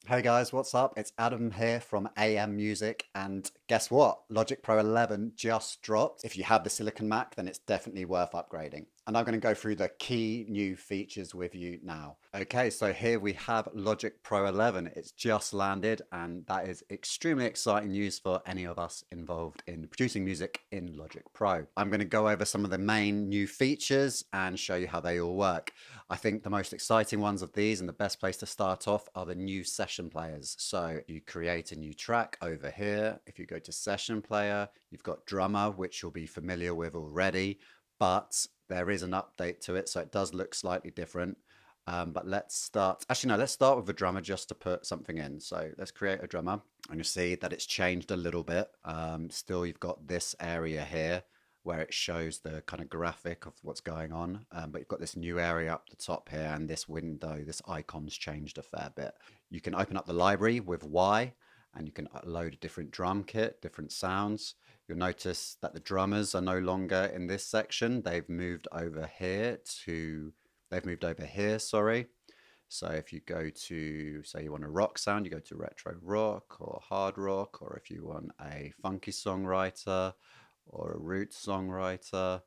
Hey guys, what's up? It's Adam here from AM Music, and guess what? Logic Pro 11 just dropped. If you have the Silicon Mac, then it's definitely worth upgrading. And I'm going to go through the key new features with you now. Okay, so here we have Logic Pro 11. It's just landed, and that is extremely exciting news for any of us involved in producing music in Logic Pro. I'm going to go over some of the main new features and show you how they all work. I think the most exciting ones of these and the best place to start off are the new session players. So you create a new track over here. If you go to session player, you've got drummer, which you'll be familiar with already, but there is an update to it. So it does look slightly different. But let's start. Actually, no, let's start with a drummer just to put something in. So let's create a drummer and you see that it's changed a little bit. Still, you've got this area here where it shows the kind of graphic of what's going on. But you've got this new area up the top here, and this window, this icon's changed a fair bit. You can open up the library with Y, and you can load a different drum kit, different sounds. You'll notice that the drummers are no longer in this section. They've moved over here sorry. So if you go to, say you want a rock sound, you go to retro rock or hard rock, or if you want a funky songwriter, or a root songwriter,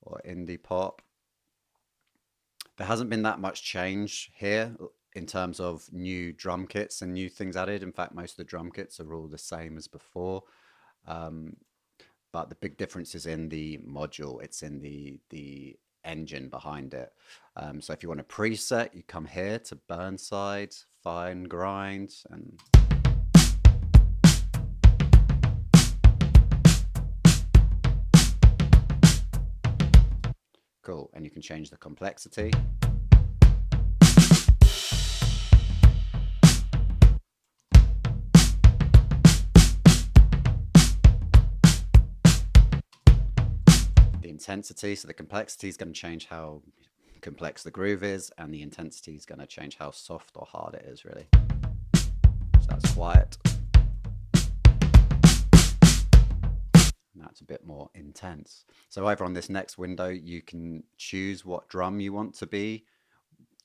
or indie pop. There hasn't been that much change here in terms of new drum kits and new things added. In fact, most of the drum kits are all the same as before. But the big difference is in the module. It's in the engine behind it. So if you want a preset, you come here to Burnside, Fine Grind, and cool. And you can change the complexity. The intensity, so the complexity is going to change how complex the groove is, and the intensity is going to change how soft or hard it is, really. So that's quiet. That's a bit more intense. So over on this next window, you can choose what drum you want to be.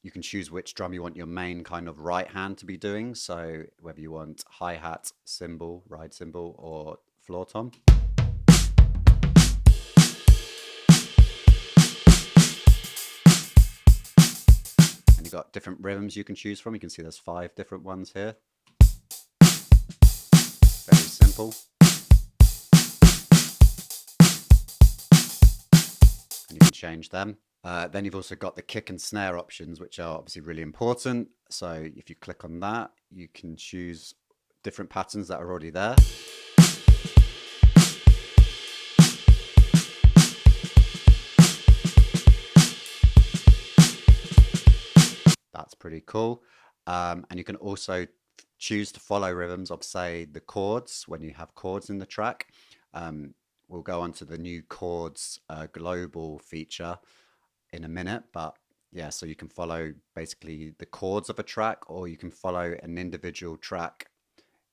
You can choose which drum you want your main kind of right hand to be doing. So whether you want hi-hat, cymbal, ride cymbal, or floor tom. And you've got different rhythms you can choose from. You can see there's 5 different ones here. Very simple. And you can change them. Then you've also got the kick and snare options, which are obviously really important. So if you click on that, you can choose different patterns that are already there. That's pretty cool. And you can also choose to follow rhythms of, say, the chords when you have chords in the track. We'll go on to the new chords global feature in a minute, but yeah, so you can follow basically the chords of a track, or you can follow an individual track.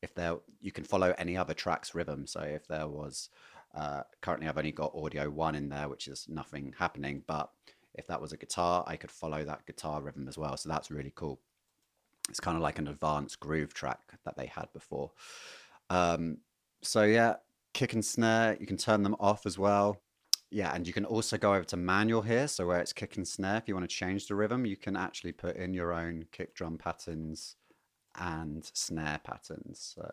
You can follow any other track's rhythm. So if there was, currently I've only got audio 1 in there, which is nothing happening, but if that was a guitar, I could follow that guitar rhythm as well. So that's really cool. It's kind of like an advanced groove track that they had before. So yeah, kick and snare, you can turn them off as well. Yeah, and you can also go over to manual here. So where it's kick and snare, if you want to change the rhythm, you can actually put in your own kick drum patterns and snare patterns. So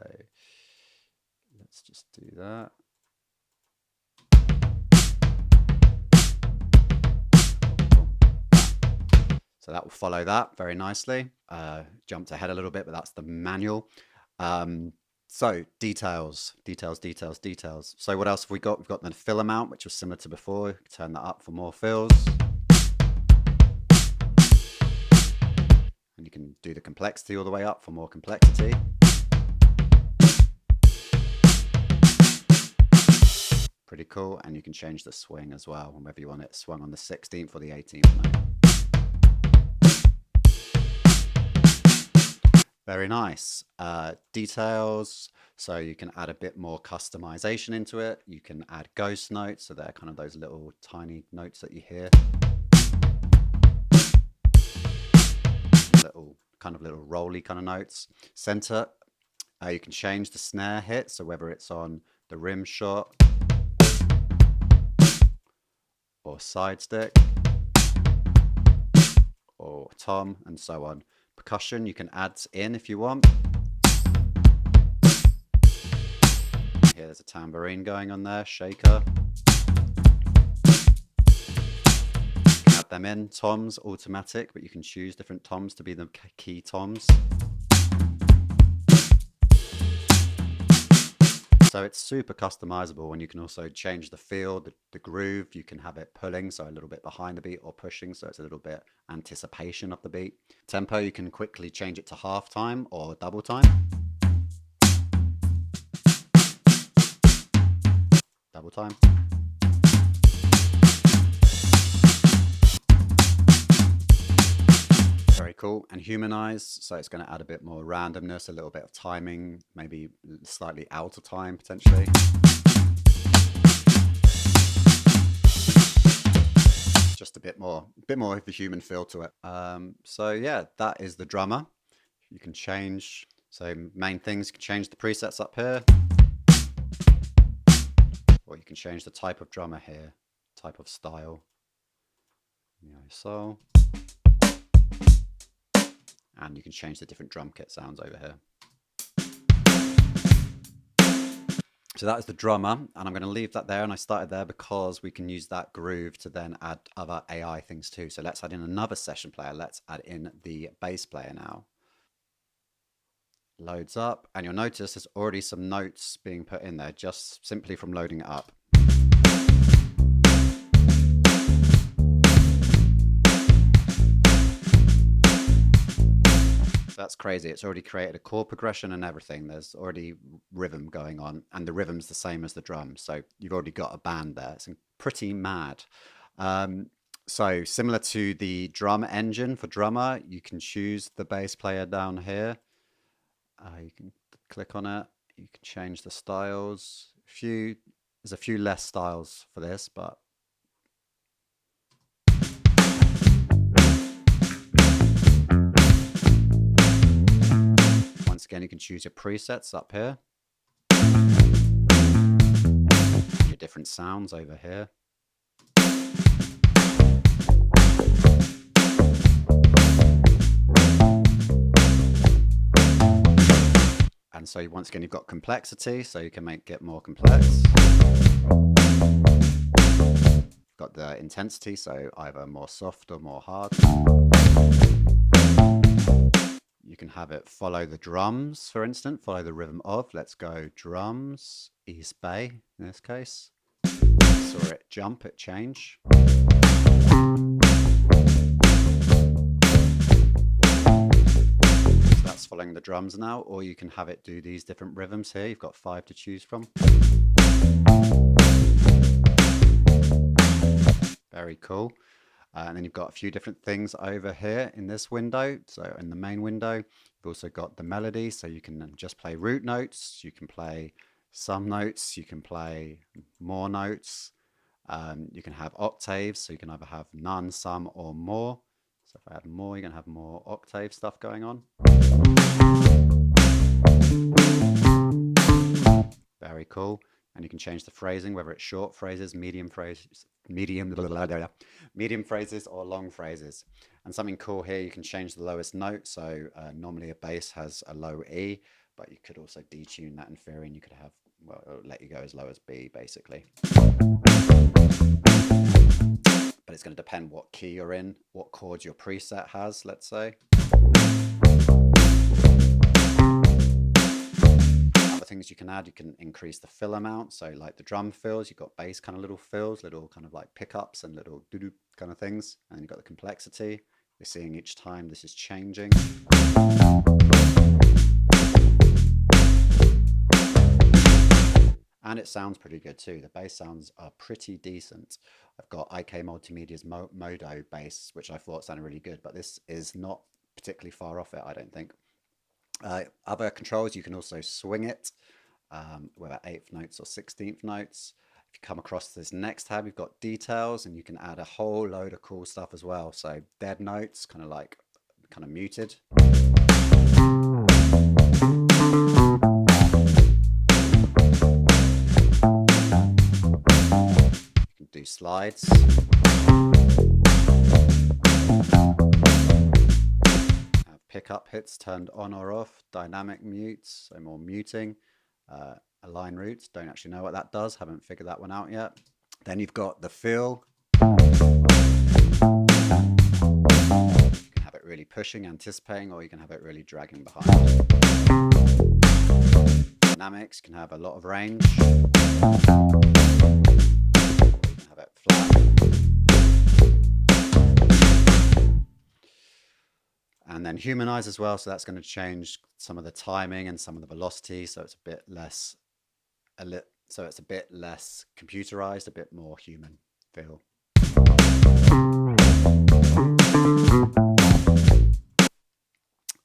let's just do that. So that will follow that very nicely. Jumped ahead a little bit, but that's the manual. So details. So what else have we got? We've got the fill amount, which was similar to before. You can turn that up for more fills. And you can do the complexity all the way up for more complexity. Pretty cool. And you can change the swing as well, whether you want it swung on the 16th or the 18th note. Very nice. Details, so you can add a bit more customization into it. You can add ghost notes, so they're kind of those little tiny notes that you hear. Little kind of little rolly kind of notes. Center, you can change the snare hit, so whether it's on the rim shot or side stick or tom and so on. Percussion you can add in if you want. Here there's a tambourine going on there, shaker. Add them in. Toms, automatic, but you can choose different toms to be the key toms. So it's super customizable, and you can also change the feel, the groove. You can have it pulling, so a little bit behind the beat, or pushing, so it's a little bit anticipation of the beat. Tempo, you can quickly change it to half time or double time. Double time. Very cool. And humanize, so it's going to add a bit more randomness, a little bit of timing, maybe slightly out of time potentially. Just a bit more of the human feel to it. So yeah, that is the drummer. You can change, so main things, you can change the presets up here, or you can change the type of drummer here, type of style. So. And you can change the different drum kit sounds over here. So that is the drummer, and I'm going to leave that there, and I started there because we can use that groove to then add other AI things too. So let's add in another session player. Let's add in the bass player now. Loads up, and you'll notice there's already some notes being put in there just simply from loading it up. That's crazy. It's already created a chord progression and everything. There's already rhythm going on, and the rhythm's the same as the drum. So you've already got a band there. It's pretty mad. So similar to the drum engine for drummer, you can choose the bass player down here. You can click on it. You can change the styles. There's a few less styles for this, but once again, you can choose your presets up here. Your different sounds over here. And so once again, you've got complexity, so you can make it more complex. Got the intensity, so either more soft or more hard. You can have it follow the drums, for instance, follow the rhythm of. Let's go drums, East Bay in this case. Saw it jump, it change. So that's following the drums now, or you can have it do these different rhythms here. You've got 5 to choose from. Very cool. And then you've got a few different things over here in this window. So in the main window, you've also got the melody. So you can just play root notes. You can play some notes. You can play more notes. You can have octaves. So you can either have none, some, or more. So if I add more, you're going to have more octave stuff going on. Very cool. And you can change the phrasing, whether it's short phrases, medium phrases, medium phrases, or long phrases. And something cool here, you can change the lowest note. So normally a bass has a low E, but you could also detune that in theory, and you could have, well, it'll let you go as low as B, basically. But it's going to depend what key you're in, what chords your preset has, let's say. Things you can add, you can increase the fill amount, so like the drum fills, you've got bass kind of little fills, little kind of like pickups and little doo-doo kind of things, and you've got the complexity. You're seeing each time this is changing. And it sounds pretty good too. The bass sounds are pretty decent. I've got IK Multimedia's Modo bass, which I thought sounded really good, but this is not particularly far off it, I don't think. Other controls, you can also swing it, whether 8th notes or 16th notes. If you come across this next tab, you've got details, and you can add a whole load of cool stuff as well. So dead notes, kind of muted. You can do slides. Pickup hits turned on or off, dynamic mutes, so more muting, align roots, don't actually know what that does, haven't figured that one out yet. Then you've got the feel. You can have it really pushing, anticipating, or you can have it really dragging behind. Dynamics can have a lot of range, or you can have it flat. And then humanize as well, so that's going to change some of the timing and some of the velocity, so it's a bit less computerized, a bit more human feel.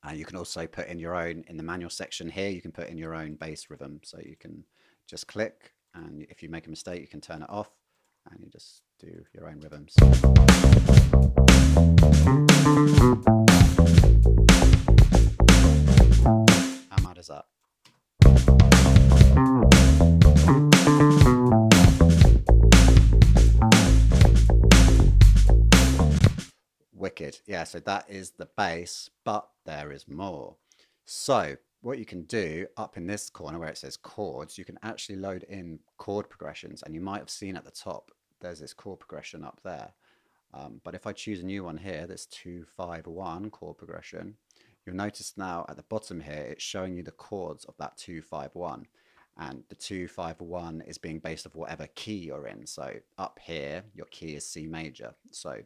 And you can also put in your own, in the manual section here, you can put in your own bass rhythm, so you can just click, and if you make a mistake you can turn it off and you just do your own rhythms. How mad is that? Wicked. Yeah, so that is the bass, but there is more. So what you can do up in this corner where it says chords, you can actually load in chord progressions, and you might have seen at the top there's this chord progression up there. But if I choose a new one here, this 2-5-1 chord progression, you'll notice now at the bottom here it's showing you the chords of that 2-5-1, and the 2-5-1 is being based off whatever key you're in. So up here your key is C major, so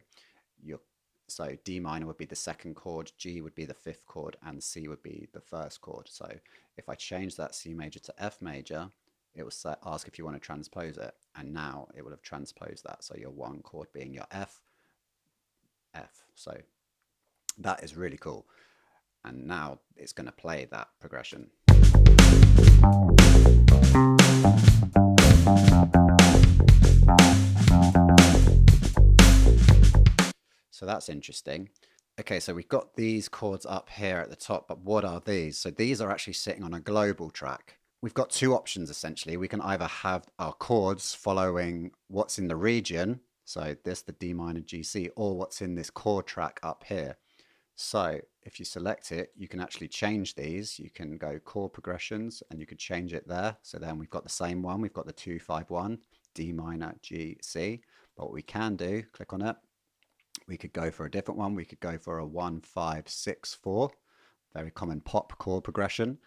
D minor would be the second chord, G would be the fifth chord, and C would be the first chord. So if I change that C major to F major, it will ask if you want to transpose it, and now it will have transposed that. So your one chord being your F. So that is really cool. And now it's going to play that progression. So that's interesting. Okay, so we've got these chords up here at the top, but what are these? So these are actually sitting on a global track. We've got two options essentially. We can either have our chords following what's in the region, so this, the D minor G C, or what's in this chord track up here. So if you select it, you can actually change these. You can go chord progressions and you could change it there. So then we've got the same one. We've got the 2-5-1, D minor, G, C. But what we can do, click on it. We could go for a different one. We could go for a 1-5-6-4, very common pop chord progression.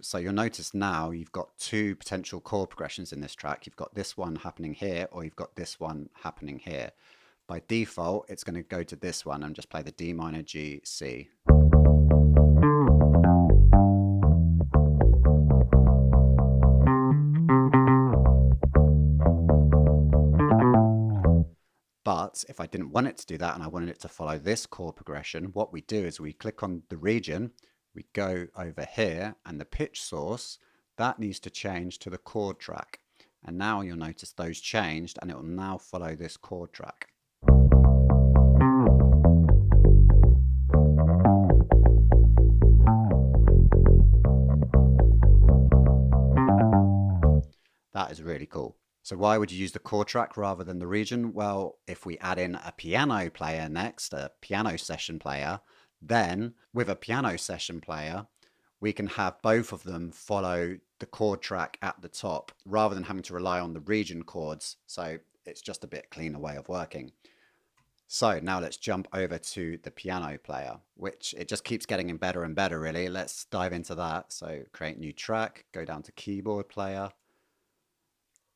So you'll notice now you've got two potential chord progressions in this track. You've got this one happening here, or you've got this one happening here. By default, it's going to go to this one and just play the D minor, G, C. But if I didn't want it to do that and I wanted it to follow this chord progression, what we do is we click on the region, we go over here, and the pitch source, that needs to change to the chord track. And now you'll notice those changed, and it will now follow this chord track. That is really cool. So why would you use the chord track rather than the region? Well, if we add in a piano player next, a piano session player, then with a piano session player, we can have both of them follow the chord track at the top rather than having to rely on the region chords. So it's just a bit cleaner way of working. So now let's jump over to the piano player, which it just keeps getting better and better, really. Let's dive into that. So create new track, go down to keyboard player.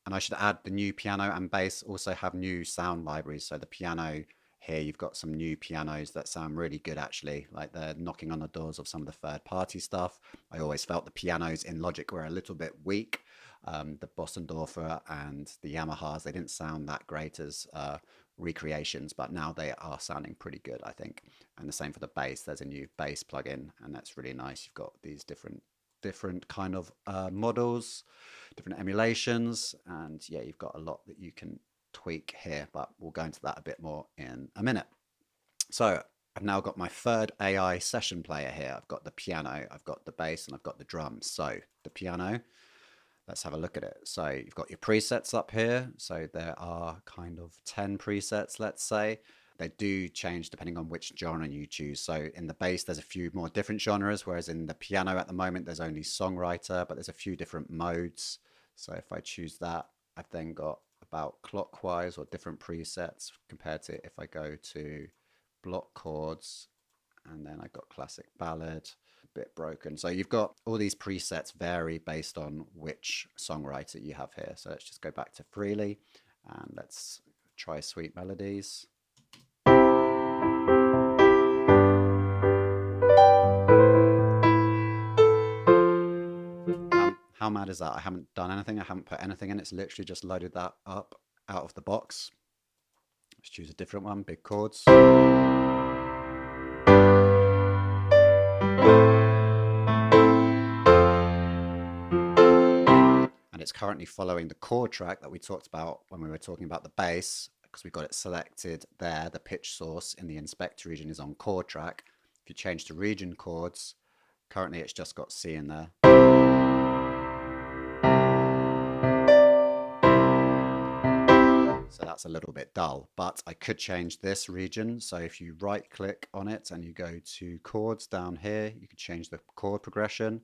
And I should add the new piano and bass also have new sound libraries. So the piano here, you've got some new pianos that sound really good actually, like they're knocking on the doors of some of the third-party stuff. I always felt the pianos in Logic were a little bit weak. The Bossendorfer and the Yamahas, they didn't sound that great as recreations, but now they are sounding pretty good, I think. And the same for the bass. There's a new bass plugin, and that's really nice. You've got these different kind of models, different emulations, and yeah, you've got a lot that you can tweak here, but we'll go into that a bit more in a minute. So I've now got my third AI session player here. I've got the piano, I've got the bass, and I've got the drums. So the piano, let's have a look at it. So you've got your presets up here. So there are kind of 10 presets, let's say. They do change depending on which genre you choose. So in the bass, there's a few more different genres, whereas in the piano at the moment, there's only songwriter, but there's a few different modes. So if I choose that, I've then got about clockwise or different presets compared to if I go to block chords, and then I got classic ballad, a bit broken. So you've got all these presets vary based on which songwriter you have here. So let's just go back to freely and let's try Sweet Melodies. How mad is that? I haven't done anything. I haven't put anything in. It's literally just loaded that up out of the box. Let's choose a different one, big chords. And it's currently following the chord track that we talked about when we were talking about the bass, because we've got it selected there. The pitch source in the inspector region is on chord track. If you change to region chords, currently it's just got C in there. So that's a little bit dull, but I could change this region. So if you right click on it and you go to chords down here, you could change the chord progression.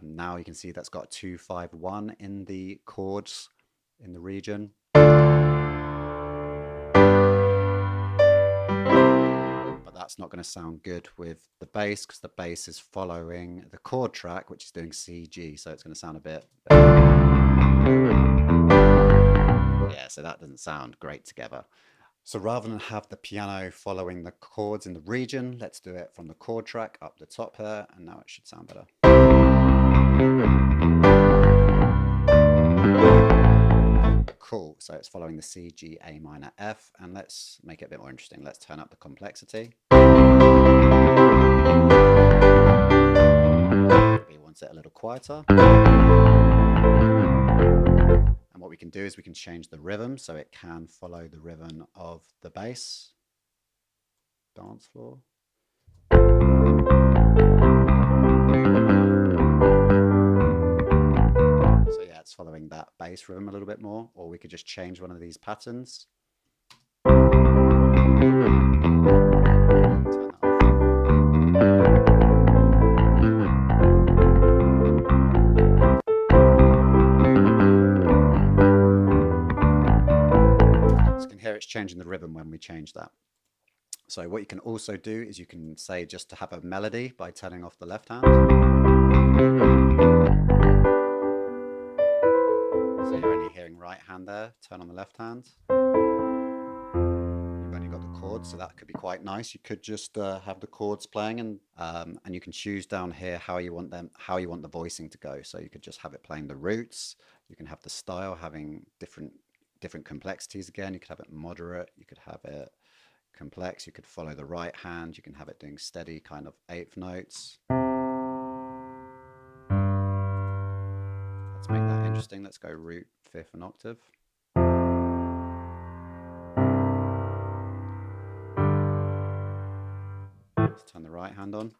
Now you can see that's got 2-5-1 in the chords in the region. But that's not going to sound good with the bass because the bass is following the chord track, which is doing C, G. So it's going to sound a bit... Yeah, so that doesn't sound great together. So rather than have the piano following the chords in the region, let's do it from the chord track up the top here, and now it should sound better. Cool, so it's following the C, G, A minor, F, and let's make it a bit more interesting. Let's turn up the complexity. Maybe wants it a little quieter. And what we can do is we can change the rhythm so it can follow the rhythm of the bass. Dance floor. So yeah, it's following that bass rhythm a little bit more, or we could just change one of these patterns. Turn that off. So you can hear it's changing the rhythm when we change that. So what you can also do is you can say just to have a melody by turning off the left hand. So you're only hearing right hand there, turn on the left hand. You've only got the chords, so that could be quite nice. You could just have the chords playing and you can choose down here how you want the voicing to go. So you could just have it playing the roots. You can have the style having different complexities again. You could have it moderate, you could have it complex, you could follow the right hand, you can have it doing steady kind of eighth notes. Let's make that interesting. Let's go root, fifth, and octave. Let's turn the right hand on.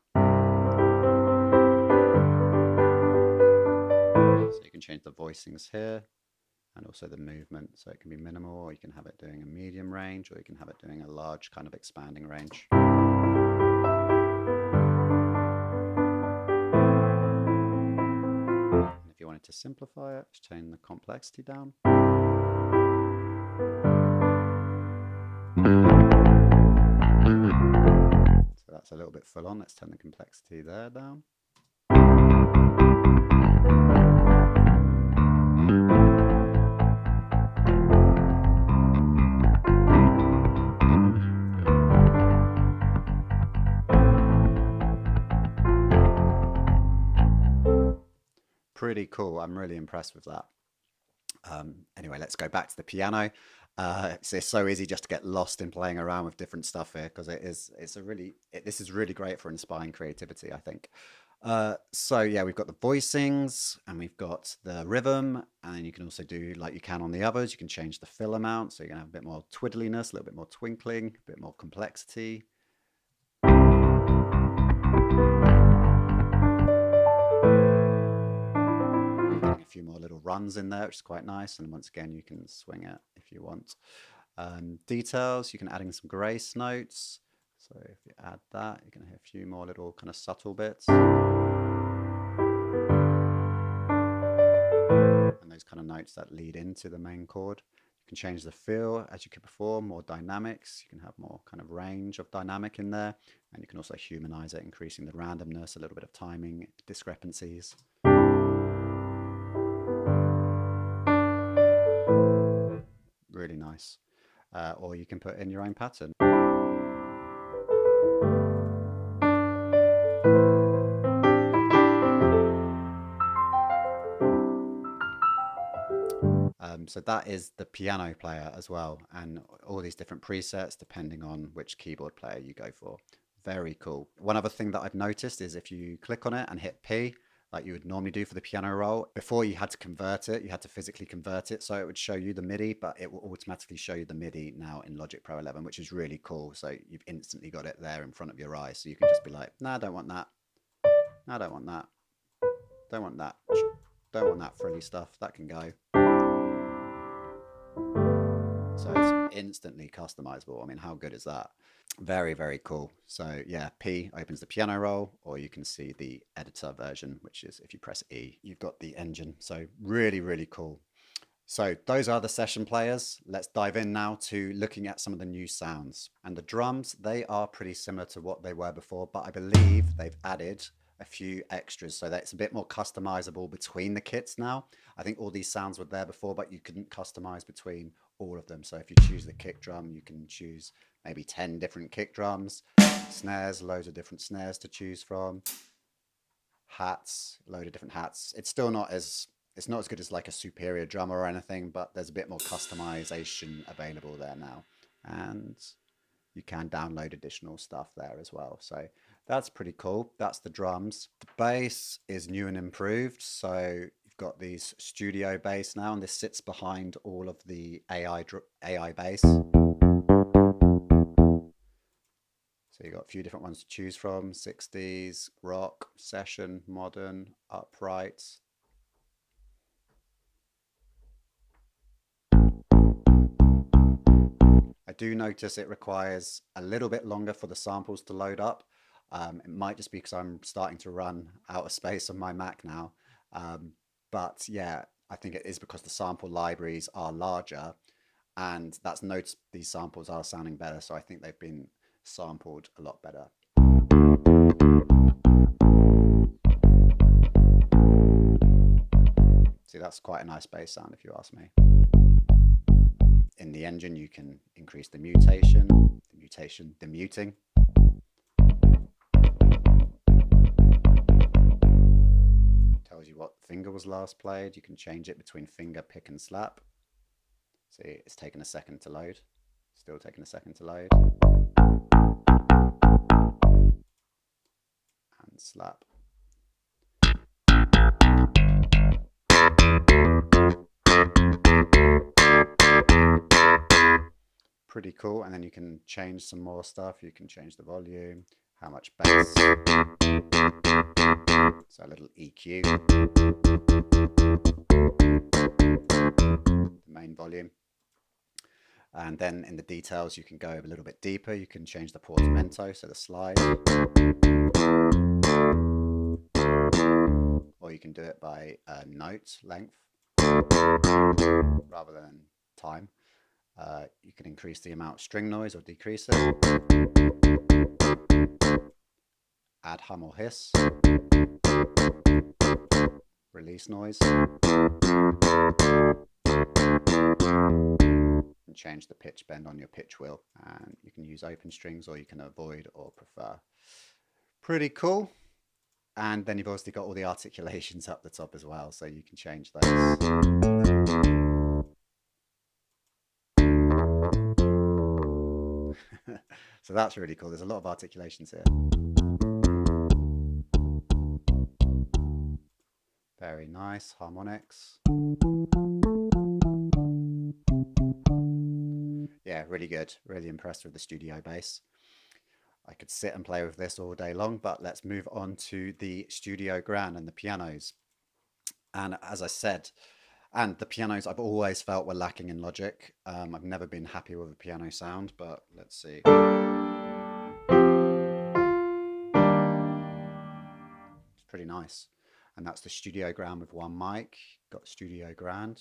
So you can change the voicings here and also the movement. So it can be minimal, or you can have it doing a medium range, or you can have it doing a large kind of expanding range. And if you wanted to simplify it, just turn the complexity down. So that's a little bit full on. Let's turn the complexity there down. Pretty cool. I'm really impressed with that. Anyway, let's go back to the piano. It's so easy just to get lost in playing around with different stuff here because this is really great for inspiring creativity, I think. So yeah, we've got the voicings and we've got the rhythm, and then you can also do like you can on the others. You can change the fill amount, so you can have a bit more twiddliness, a little bit more twinkling, a bit more complexity. runs in there, which is quite nice. And once again, you can swing it if you want. Details, you can add in some grace notes. So if you add that, you can hear a few more little kind of subtle bits. And those kind of notes that lead into the main chord. You can change the feel as you could before, more dynamics. You can have more kind of range of dynamic in there. And you can also humanize it, increasing the randomness, a little bit of timing discrepancies. Really nice. Or you can put in your own pattern. So that is the piano player as well, and all these different presets depending on which keyboard player you go for. Very cool. One other thing that I've noticed is if you click on it and hit P, like you would normally do for the piano roll, before you had to convert it, you had to physically convert it, so it would show you the MIDI, but it will automatically show you the MIDI now in Logic Pro 11, which is really cool. So you've instantly got it there in front of your eyes, so you can just be like, nah, I don't want that. No, I don't want that. Don't want that. Don't want that frilly stuff. That can go. So it's instantly customizable. I mean, how good is that? Very, very cool. So yeah, P opens the piano roll, or you can see the editor version, which is if you press E, you've got the engine. So really, really cool. So those are the session players. Let's dive in now to looking at some of the new sounds. And the drums, they are pretty similar to what they were before, but I believe they've added a few extras so that it's a bit more customizable between the kits now. I think all these sounds were there before, but you couldn't customize between all of them. So if you choose the kick drum, you can choose maybe 10 different kick drums, snares, loads of different snares to choose from, hats, load of different hats. It's not as good as like a superior drummer or anything, but there's a bit more customization available there now. And you can download additional stuff there as well. So that's pretty cool. That's the drums. The bass is new and improved. So you've got these studio bass now, and this sits behind all of the AI bass. So you've got a few different ones to choose from: 60s, rock, session, modern, upright. I do notice it requires a little bit longer for the samples to load up. It might just be because I'm starting to run out of space on my Mac now. But yeah, I think it is because the sample libraries are larger, and that's noticed these samples are sounding better. So I think they've been sampled a lot better. See, that's quite a nice bass sound if you ask me. In the engine, you can increase the muting. Tells you what finger was last played. You can change it between finger, pick, and slap. See, it's taken a second to load. Still taking a second to load. And slap. Pretty cool. And then you can change some more stuff. You can change the volume, how much bass. So a little EQ. The main volume. And then in the details, you can go a little bit deeper. You can change the portamento, so the slide. Or you can do it by note length rather than time. You can increase the amount of string noise or decrease it. Add hum or hiss. Release noise. And change the pitch bend on your pitch wheel. And you can use open strings, or you can avoid or prefer. Pretty cool. And then you've obviously got all the articulations up the top as well, so you can change those. So that's really cool. There's a lot of articulations here. Very nice. Harmonics. Yeah, really good. Really impressed with the studio bass. I could sit and play with this all day long, but let's move on to the studio grand and the pianos. And as I said, And the pianos I've always felt were lacking in Logic. I've never been happy with a piano sound, but let's see. It's pretty nice. And that's the Studio Grand with one mic. Got Studio Grand.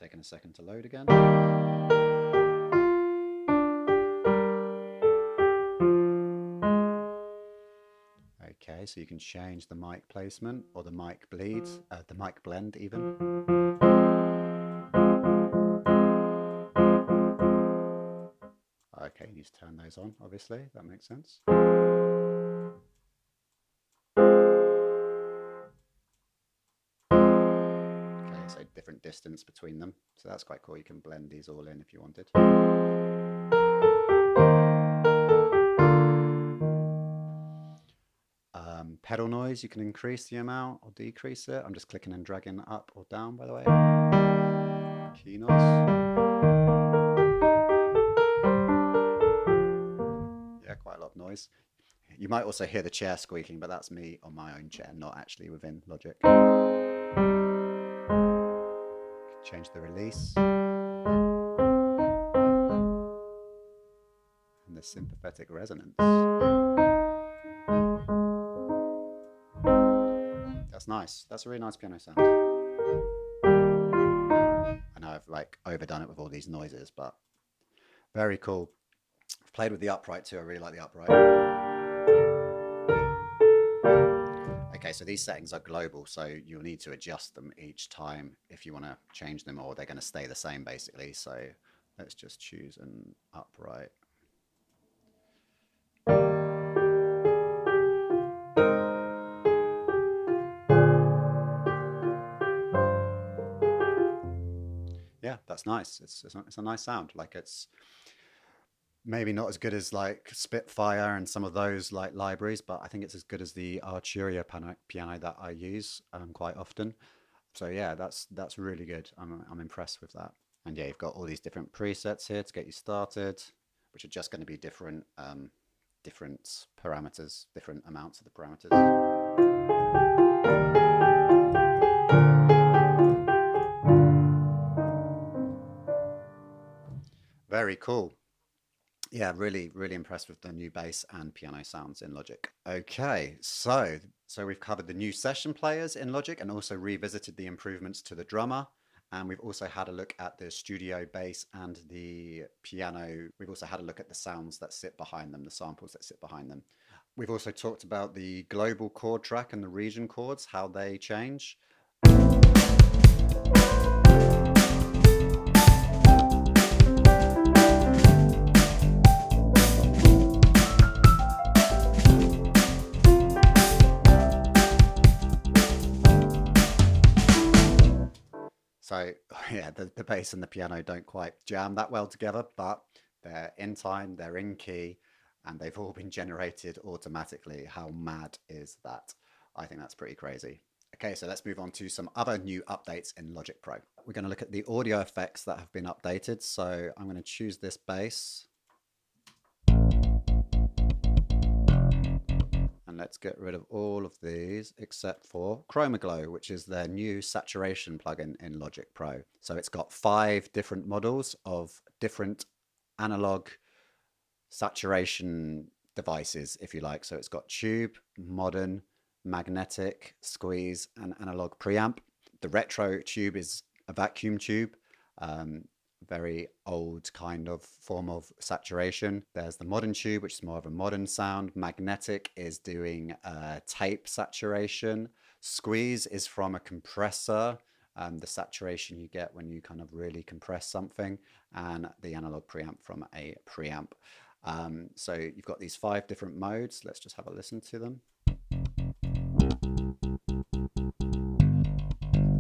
Taking a second to load again. Okay, so you can change the mic placement or the mic bleed, the mic blend even. Okay, you need to turn those on, obviously, that makes sense. Okay, so different distance between them. So that's quite cool. You can blend these all in if you wanted. Pedal noise, you can increase the amount or decrease it. I'm just clicking and dragging up or down, by the way. Key noise. Yeah, quite a lot of noise. You might also hear the chair squeaking, but that's me on my own chair, not actually within Logic. Change the release. And the sympathetic resonance. That's nice. That's a really nice piano sound. I know I've like overdone it with all these noises, but very cool. I've played with the upright too. I really like the upright. Okay, so these settings are global, so you'll need to adjust them each time if you want to change them, or they're going to stay the same basically. So let's just choose an upright. Yeah, that's nice. It's a nice sound. Like, it's maybe not as good as like Spitfire and some of those like libraries, but I think it's as good as the Arturia piano that I use quite often. So yeah, that's really good. I'm impressed with that. And yeah, you've got all these different presets here to get you started, which are just going to be different different parameters, different amounts of the parameters. Very cool. Yeah, really, really impressed with the new bass and piano sounds in Logic. Okay, so we've covered the new session players in Logic and also revisited the improvements to the drummer. And we've also had a look at the studio bass and the piano. We've also had a look at the sounds that sit behind them, the samples that sit behind them. We've also talked about the global chord track and the region chords, how they change. So yeah, the bass and the piano don't quite jam that well together, but they're in time, they're in key, and they've all been generated automatically. How mad is that? I think that's pretty crazy. Okay, so let's move on to some other new updates in Logic Pro. We're going to look at the audio effects that have been updated. So I'm going to choose this bass. And let's get rid of all of these except for ChromaGlow, which is their new saturation plugin in Logic Pro. So it's got 5 different models of different analog saturation devices, if you like. So it's got tube, modern, magnetic, squeeze, and analog preamp. The retro tube is a vacuum tube. Very old kind of form of saturation. There's the modern tube, which is more of a modern sound. Magnetic is doing tape saturation. Squeeze is from a compressor, the saturation you get when you kind of really compress something, and the analog preamp from a preamp. So you've got these 5 different modes. Let's just have a listen to them.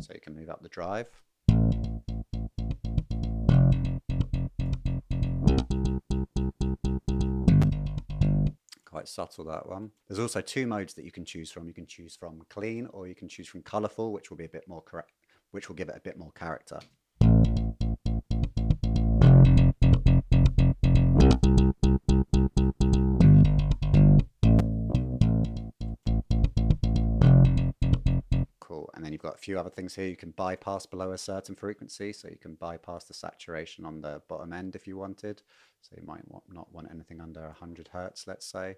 So you can move up the drive. Quite subtle, that one. There's also 2 modes that you can choose from. You can choose from clean, or you can choose from colorful, which will be a bit more correct, which will give it a bit more character. Cool. And then you've got a few other things here. You can bypass below a certain frequency, so you can bypass the saturation on the bottom end if you wanted. So you might not want anything under 100 hertz, let's say.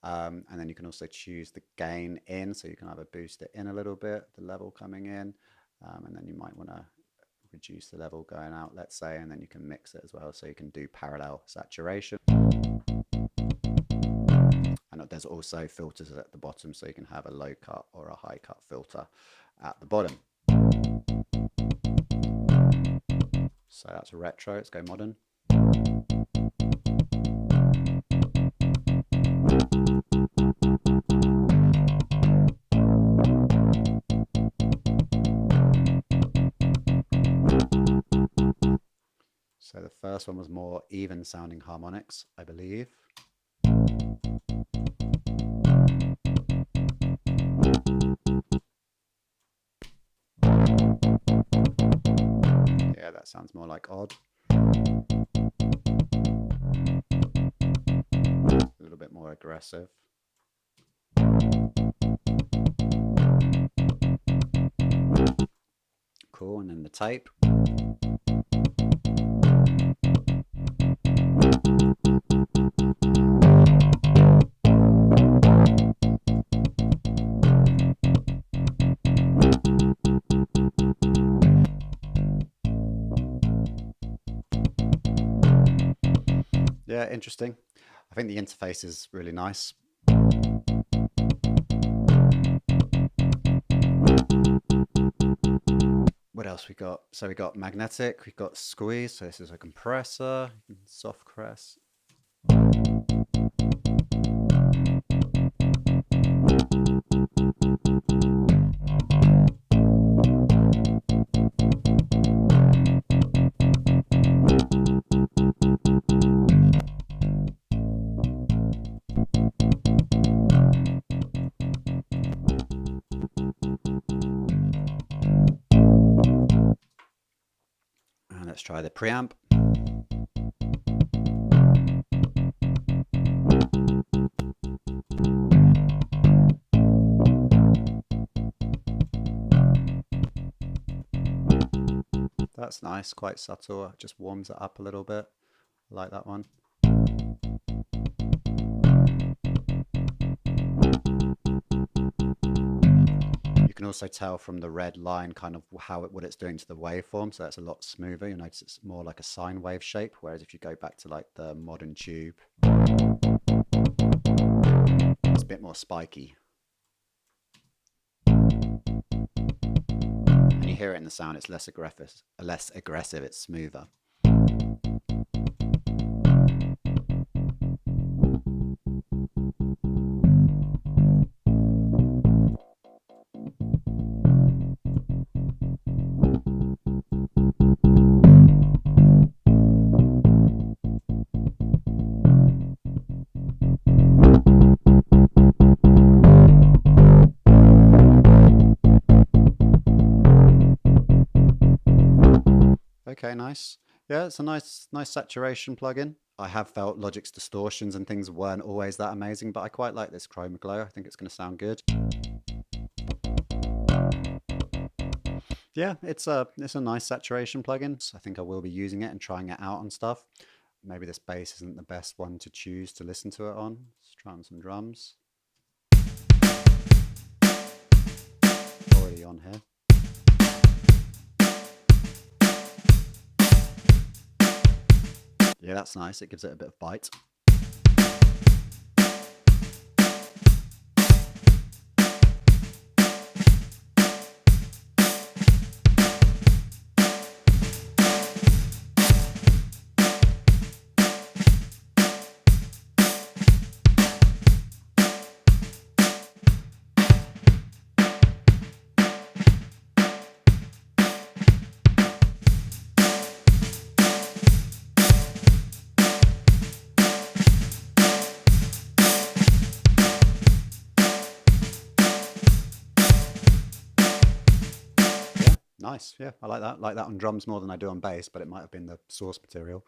And then you can also choose the gain in, so you can either boost it in a little bit, the level coming in, and then you might want to reduce the level going out, let's say, and then you can mix it as well, so you can do parallel saturation. And there's also filters at the bottom, so you can have a low cut or a high cut filter at the bottom. So that's a retro, let's go modern. So the first one was more even sounding harmonics, I believe. Yeah, that sounds more like odd. A little bit more aggressive. Cool, and then the tape. Yeah, interesting. I think the interface is really nice. What else we got? So we got magnetic, we've got squeeze, so this is a compressor, soft press. And let's try the preamp. That's nice, quite subtle, it just warms it up a little bit. I like that one. You can also tell from the red line kind of what it's doing to the waveform, so that's a lot smoother. You'll notice it's more like a sine wave shape, whereas if you go back to like the modern tube, it's a bit more spiky. And you hear it in the sound, it's less aggressive, it's smoother. Okay, nice. Yeah, it's a nice saturation plugin. I have felt Logic's distortions and things weren't always that amazing, but I quite like this ChromaGlow. I think it's going to sound good. Yeah, it's a nice saturation plugin. So I think I will be using it and trying it out on stuff. Maybe this bass isn't the best one to choose to listen to it on. Let's try on some drums. Already on here. Yeah, that's nice. It gives it a bit of bite. Nice, yeah, I like that. I like that on drums more than I do on bass, but it might have been the source material.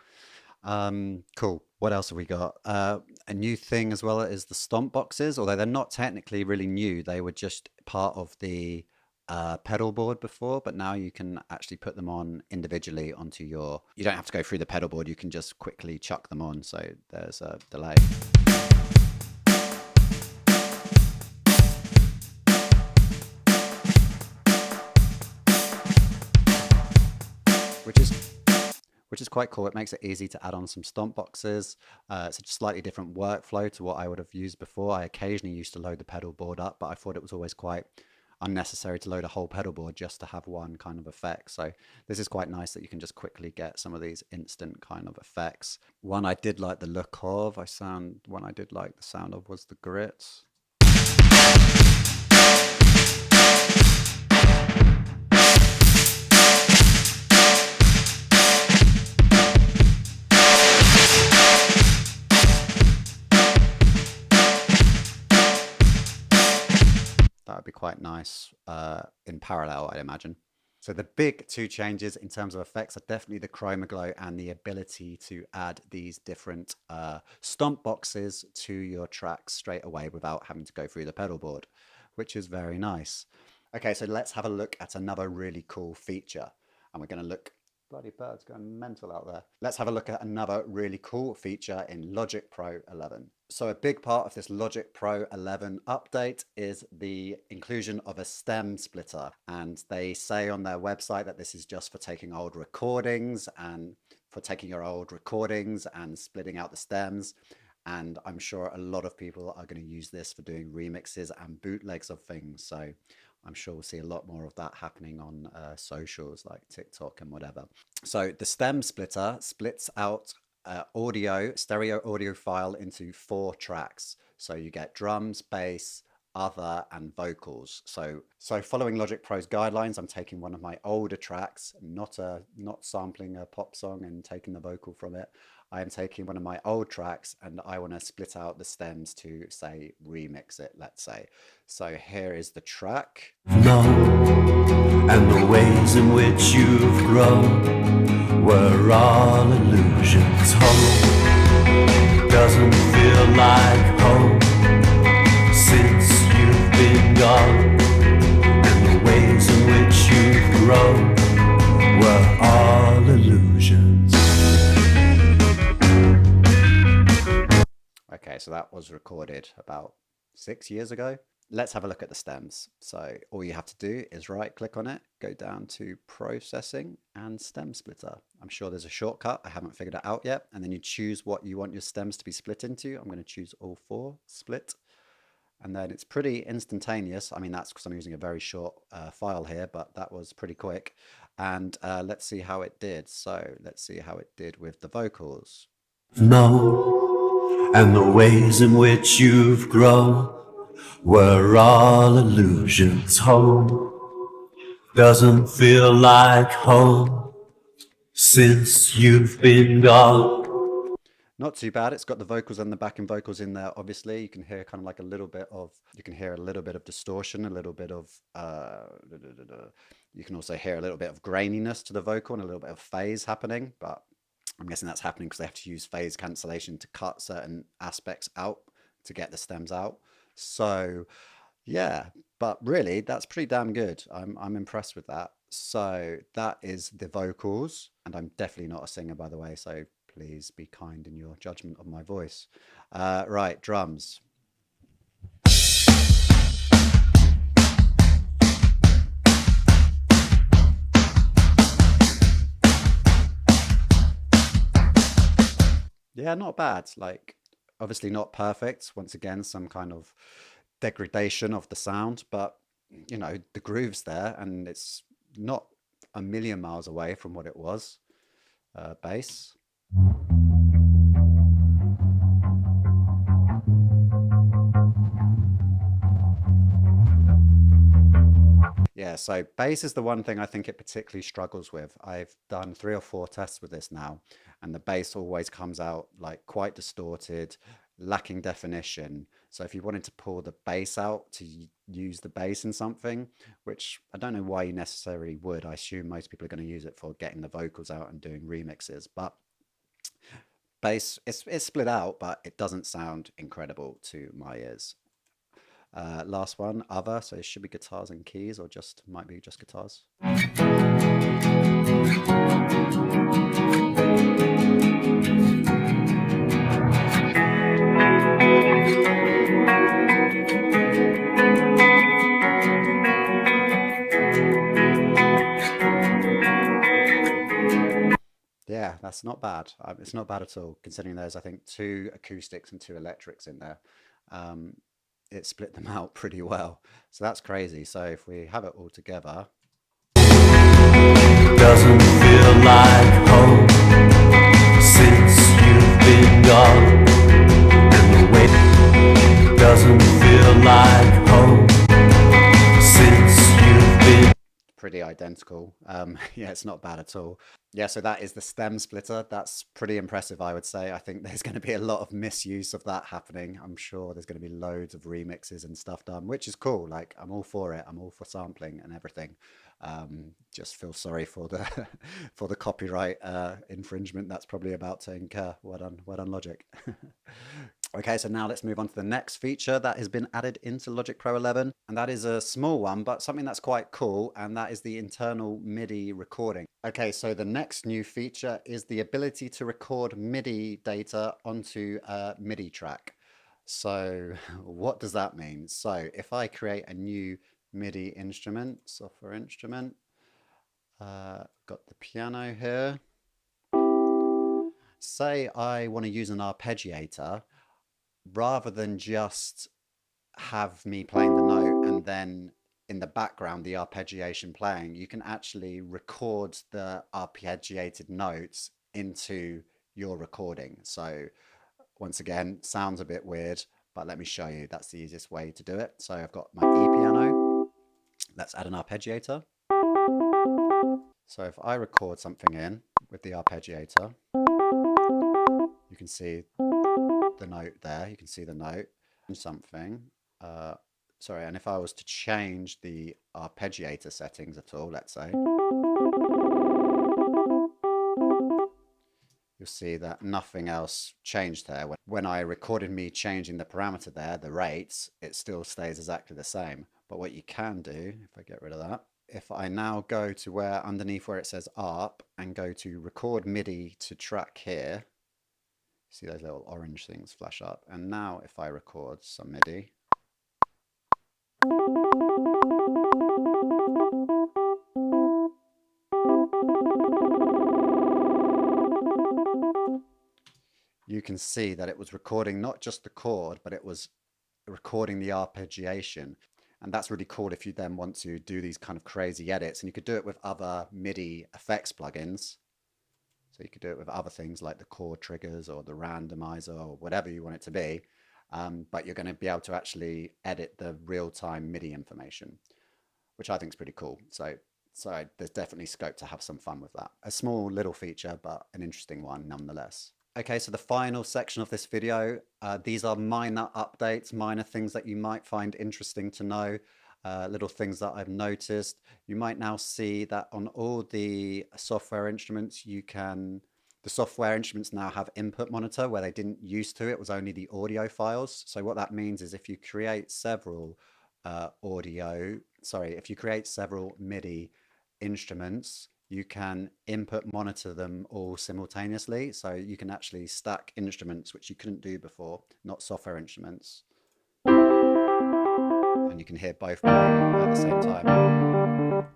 Cool. What else have we got? A new thing as well is the Stompboxes, although they're not technically really new. They were just part of the a pedal board before, but now you can actually put them on individually onto your, you don't have to go through the pedal board, you can just quickly chuck them on, so there's a delay. Which is quite cool. It makes it easy to add on some stomp boxes. It's a slightly different workflow to what I would have used before. I occasionally used to load the pedal board up, but I thought it was always quite unnecessary to load a whole pedal board just to have one kind of effect. So this is quite nice that you can just quickly get some of these instant kind of effects. One I did like the look of, one I did like the sound of was the grits. That would be quite nice in parallel, I'd imagine. So the big two changes in terms of effects are definitely the ChromaGlow and the ability to add these different stomp boxes to your tracks straight away without having to go through the pedal board, which is very nice. Okay, so let's have a look at another really cool feature. And we're going to look, bloody birds going mental out there. Let's have a look at another really cool feature in Logic Pro 11. So a big part of this Logic Pro 11 update is the inclusion of a stem splitter. And they say on their website that this is just for taking old recordings and splitting out the stems. And I'm sure a lot of people are going to use this for doing remixes and bootlegs of things. So I'm sure we'll see a lot more of that happening on socials like TikTok and whatever. So the stem splitter splits out stereo audio file into 4 tracks. So you get drums, bass, other, and vocals. So following Logic Pro's guidelines, I'm taking one of my older tracks, not sampling a pop song and taking the vocal from it. I am taking one of my old tracks and I want to split out the stems to, say, remix it, let's say. So here is the track. No, and the ways in which you've grown were all illusions. Home doesn't feel like home since you've been gone, and the ways in which you've grown were all illusions. Okay, so that was recorded about 6 years ago. Let's have a look at the stems. So all you have to do is right click on it, go down to processing and stem splitter. I'm sure there's a shortcut. I haven't figured it out yet. And then you choose what you want your stems to be split into. I'm going to choose all 4 split. And then it's pretty instantaneous. I mean, that's because I'm using a very short file here, but that was pretty quick. And let's see how it did. So let's see how it did with the vocals. No, and the ways in which you've grown were all illusions. Home doesn't feel like home since you've been gone. Not too bad. It's got the vocals and the backing vocals in there. Obviously, you can hear kind of like a little bit of distortion, a little bit of, you can also hear a little bit of graininess to the vocal and a little bit of phase happening, but I'm guessing that's happening because they have to use phase cancellation to cut certain aspects out to get the stems out. So yeah, but really that's pretty damn good. I'm impressed with that. So that is the vocals, and I'm definitely not a singer, by the way, so please be kind in your judgment of my voice. Right, drums. Yeah, not bad. Like, obviously not perfect. Once again, some kind of degradation of the sound, but you know, the groove's there and it's not a million miles away from what it was. Bass. Yeah, so bass is the one thing I think it particularly struggles with. I've done 3 or 4 tests with this now, and the bass always comes out like quite distorted, lacking definition. So if you wanted to pull the bass out to use the bass in something, which I don't know why you necessarily would, I assume most people are going to use it for getting the vocals out and doing remixes, but bass, it's split out, but it doesn't sound incredible to my ears. Last one, other, so it should be guitars and keys, or just might be just guitars. Yeah, that's not bad. It's not bad at all, considering there's, I think, 2 acoustics and 2 electrics in there. Um, it split them out pretty well. So that's crazy. So if we have it all together. Doesn't feel like home since you've been gone. And the way doesn't feel like home since you've been. Pretty identical. Yeah, it's not bad at all. Yeah, so that is the stem splitter. That's pretty impressive, I would say. I think there's going to be a lot of misuse of that happening. I'm sure there's going to be loads of remixes and stuff done, which is cool. Like, I'm all for it. I'm all for sampling and everything. Just feel sorry for the for the copyright infringement that's probably about to incur. Well done, Logic. Okay, so now let's move on to the next feature that has been added into Logic Pro 11, and that is a small one, but something that's quite cool, and that is the internal MIDI recording. Okay, so the next new feature is the ability to record MIDI data onto a Midi track. So what does that mean? So if I create a new MIDI instrument, software instrument, got the piano here. Say I want to use an arpeggiator, rather than just have me playing the note and then in the background the arpeggiation playing, you can actually record the arpeggiated notes into your recording. So once again, sounds a bit weird, but let me show you. That's the easiest way to do it. So I've got my E piano. Let's add an arpeggiator. So if I record something in with the arpeggiator, you can see the note there. You can see the note. Something. Sorry, and if I was to change the arpeggiator settings at all, let's say, you'll see that nothing else changed there. When I recorded me changing the parameter there, the rates, it still stays exactly the same. But what you can do, if I get rid of that, if I now go to where underneath where it says ARP and go to record MIDI to track here, see those little orange things flash up. And now if I record some MIDI, you can see that it was recording not just the chord, but it was recording the arpeggiation. And that's really cool if you then want to do these kind of crazy edits. And you could do it with other MIDI effects plugins. So you could do it with other things like the chord triggers or the randomizer or whatever you want it to be. But you're going to be able to actually edit the real-time MIDI information, which I think is pretty cool. So there's definitely scope to have some fun with that. A small little feature, but an interesting one nonetheless. Okay, so the final section of this video, these are minor updates, minor things that you might find interesting to know, little things that I've noticed. You might now see that on all the software instruments, the software instruments now have input monitor where they didn't used to. It was only the audio files. So what that means is if you create several if you create several MIDI instruments, you can input monitor them all simultaneously. So you can actually stack instruments, which you couldn't do before, not software instruments. And you can hear both playing at the same time.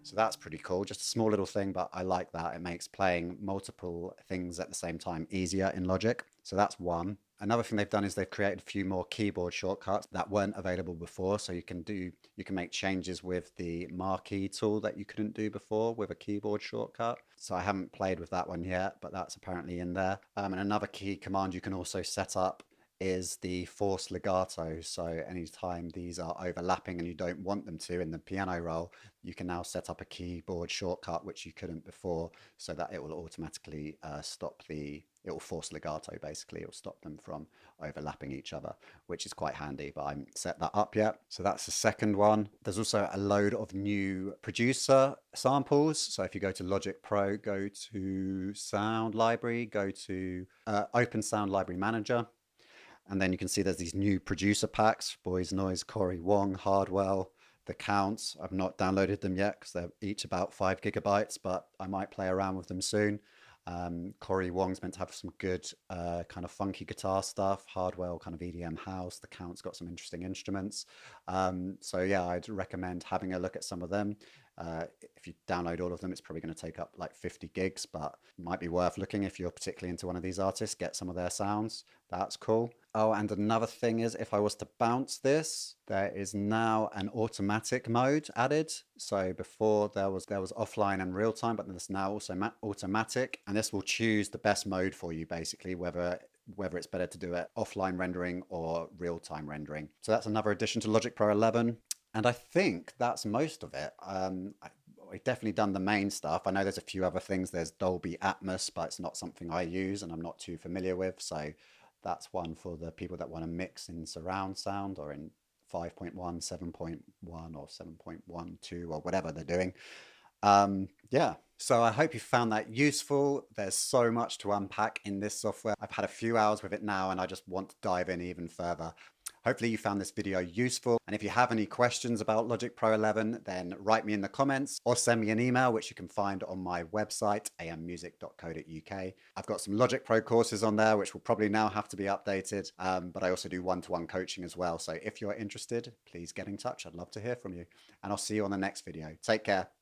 So that's pretty cool. Just a small little thing, but I like that. It makes playing multiple things at the same time easier in Logic. So that's one. Another thing they've done is they've created a few more keyboard shortcuts that weren't available before. So you can make changes with the marquee tool that you couldn't do before with a keyboard shortcut. So I haven't played with that one yet, but that's apparently in there. And another key command you can also set up is the force legato. So anytime these are overlapping and you don't want them to in the piano roll, you can now set up a keyboard shortcut, which you couldn't before, so that it will automatically it will force legato basically. It will stop them from overlapping each other, which is quite handy, but I haven't set that up yet. So that's the second one. There's also a load of new producer samples. So if you go to Logic Pro, go to Sound Library, go to Open Sound Library Manager, And then you can see there's these new producer packs, Boys Noise, Corey Wong, Hardwell, The Counts. I've not downloaded them yet because they're each about 5 GB, but I might play around with them soon. Corey Wong's meant to have some good kind of funky guitar stuff. Hardwell kind of EDM house. The Count's got some interesting instruments. So yeah, I'd recommend having a look at some of them. If you download all of them, it's probably going to take up like 50 gigs, but it might be worth looking if you're particularly into one of these artists, get some of their sounds. That's cool. Oh, and another thing is if I was to bounce this, there is now an automatic mode added. So before there was offline and real time, but there's now also automatic, and this will choose the best mode for you basically, whether it's better to do it offline rendering or real time rendering. So that's another addition to Logic Pro 11. And I think that's most of it. We've definitely done the main stuff. I know there's a few other things. There's Dolby Atmos, but it's not something I use and I'm not too familiar with. So that's one for the people that want to mix in surround sound or in 5.1, 7.1, or 7.12 or whatever they're doing. Yeah, so I hope you found that useful. There's so much to unpack in this software. I've had a few hours with it now and I just want to dive in even further. Hopefully you found this video useful. And if you have any questions about Logic Pro 11, then write me in the comments or send me an email, which you can find on my website, ammusic.co.uk. I've got some Logic Pro courses on there, which will probably now have to be updated. But I also do one-to-one coaching as well. So if you're interested, please get in touch. I'd love to hear from you. And I'll see you on the next video. Take care.